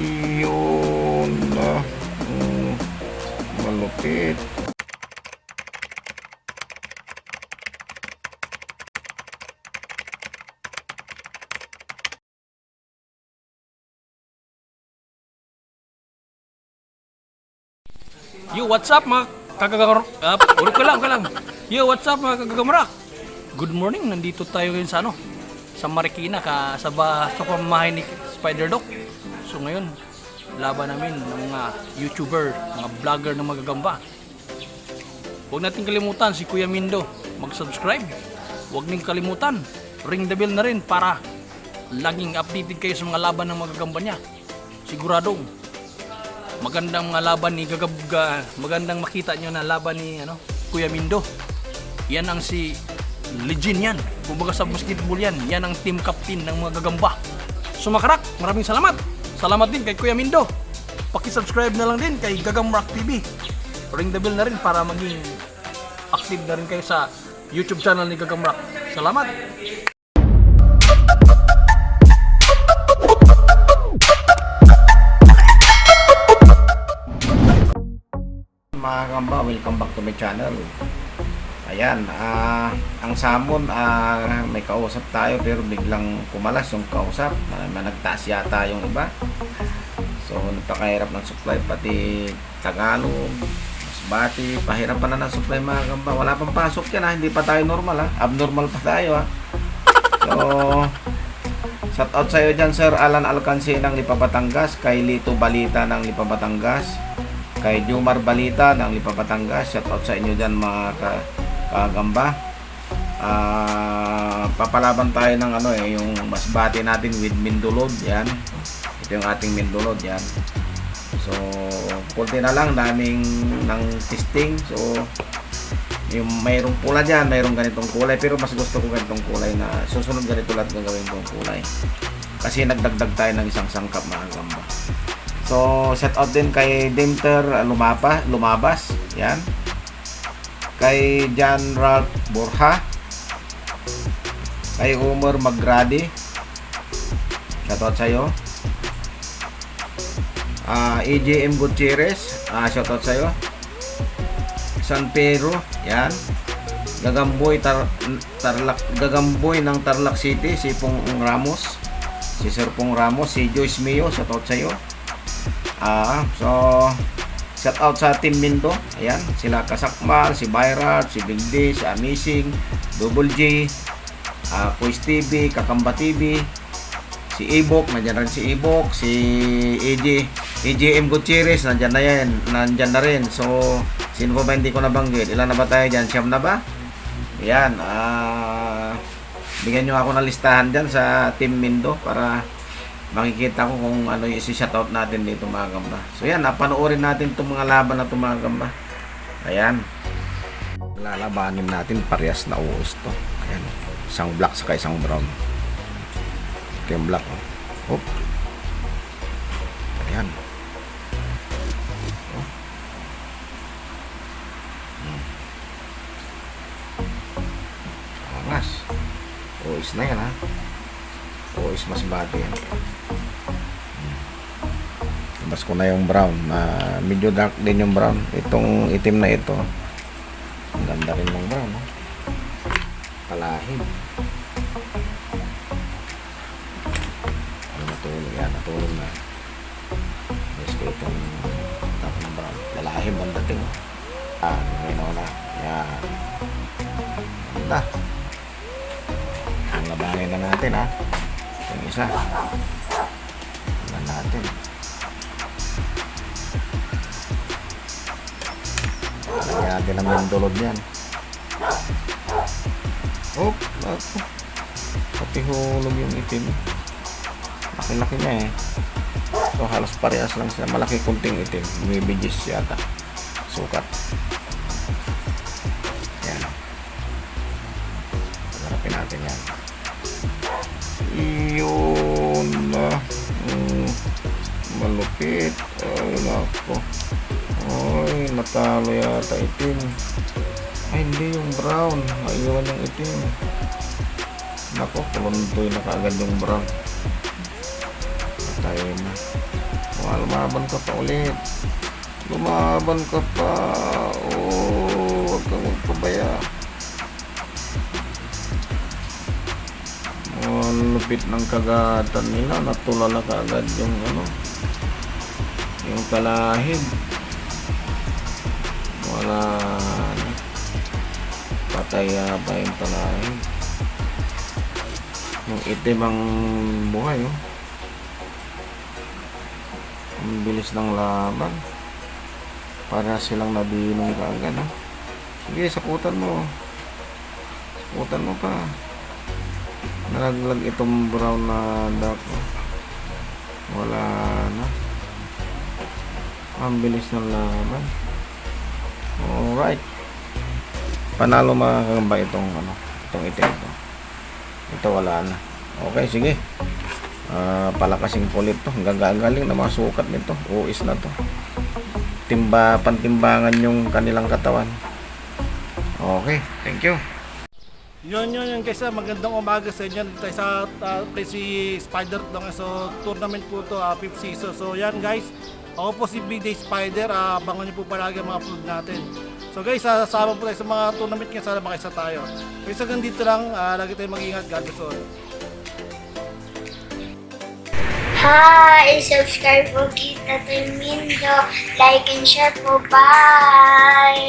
Yun na. Malupit. Yo, what's up mga kagagamrak? Ulit ko lang. Yo, what's up mga kagagamrak? Good morning, nandito tayo ngayon sa sa Marikina, sa pamamahay ni Spider Doc. So ngayon, laban namin ng mga YouTuber, mga vlogger ng magagamba. Huwag natin kalimutan si Kuya Mindo, mag-subscribe. Huwag ning kalimutan, ring the bell na rin para laging updated kayo sa mga laban ng magagamba niya. Siguradong magandang mga laban ni magandang makita nyo na laban ni Kuya Mindo. Yan ang si legend yan. Kumbaga sa basketball yan. Yan ang team captain ng mga gagamba. So makarak, maraming salamat. Salamat din kay Kuya Mindo. Paki-subscribe na lang din kay Gagamrak TV. Ring the bell na rin para maging active na rin kayo sa YouTube channel ni Gagamrak. Salamat. Mga kagamba, welcome back to my channel. Ayan, ang samon, may kausap tayo pero biglang kumalas yung kausap. Nagtaas yata yung iba. So napakahirap ng supply, pati Tagalog, Masbati, pahirapan na ng supply mga kagamba. Wala pang pasok yan, hindi pa tayo normal, abnormal pa tayo. So shout out sa iyo dyan, Sir Alan Alcance ng Lipa Batangas, kay Lito Balita ng Lipa Batangas, kay Jumar Balita ng Lipa Batangas. Shout out sa inyo dyan mga kagamba. Papalaban tayo ng yung Masbate natin with Mindolod. Yan, ito yung ating Mindolod. Yan, so kunti na lang, daming ng testing. So yung mayroong pula dyan, mayroong ganitong kulay, pero mas gusto ko ganitong kulay na susunod ganito lahat gagawin kong kulay kasi nagdagdag tayo ng isang sangkap mga kagamba. So shout out din kay Dinter Lumabas, yan, kay John Ralph Borja, kay Umar Magradi, shout out sa iyo. EJM Gutierrez, shout out sa iyo. San Pedro, yan, Gagamboy ng Tarlac City, si Pong Ramos, si Sir Pong Ramos, si Joyce Mio, shout out sa iyo. So shout out sa Team Mindo, ayan, sila Kasakmal, si Byrat, si Big D, si Amazing, Double J, Quiz TV, Kakamba TV, si Ibok, nandiyan rin si Ibok, si EJM Gutierrez, nandiyan na rin. So sino pa ba hindi ko nabanggit? Ilan na ba tayo dyan? Siyam na ba? Ayan, bigyan nyo ako ng listahan dyan sa Team Mindo para makikita ko kung ano yung isi-shoutout natin dito mga gamba. So yan, napanoorin natin itong mga laban na itong mga gamba. Ayan, lalabanin natin, parehas na uus to. Ayan, isang black saka isang brown. Ito yung black. Oh. Ayan. Oh. Angas. Uus na yan ha. Uus Masbate yan. Labas ko na yung brown, medyo dark din yung brown. Itong itim na ito, ang ganda rin ng brown, no? Palahid. Natulog na. Tapos ko itong top ng brown, lalahim ang dating. Ngayon na yan, ganda. Ang labanin na natin ha, yung isa natin. Lagyan natin ang Mindolod yan. Oh, pati hulog yung itim. Laki-laki niya eh. So halos parehas lang sila. Malaki kunting itim. May bigis yata. Sukat. Yan. Harapin natin yan. Yun na. Malupit. Ay nako. Ay, natalo yata itim. Ay, hindi yung brown. Ayun yung itim. Nako, kuluntoy na kaagad yung brown. Ayun na. Lumaban ka pa ulit. Lumaban ka pa. Oh, huwag kang magpabaya. Ang lupit ng kagatan nila. Natulala ka agad yung yung talahib. Wala na. Pataya pa yung talahib. Yung itim ang buhay, oh. Ang bilis ng laban. Para silang nabinong kaagad, oh. Sige, sakutan mo. Sakutan mo pa. Nalaglag itong brown na duck, oh. Wala na. Ang bilis ng laban. Alright. Panalo mga kagamba itong itim ito. Ito wala na. Okay, sige. Palakasing pulit to. Gagaling na mga sukat nito. Uis na to. Pantimbangan yung kanilang katawan. Okay, thank you. Yun guys, magandang umaga sa inyo. Dito tayo sa play si Spider Dong. So tournament po to, 5th season. So yan guys, ako po si BJ Spider. Abangan niyo po palagi ang mga upload natin. So guys, sasama po tayo sa mga tournament ngayon. Sana makaisa tayo. Guys, hanggang dito lang. Lagi tayo mag-ingat. God bless all. Hi! Subscribe po kita to Mindo. Like and share po. Bye!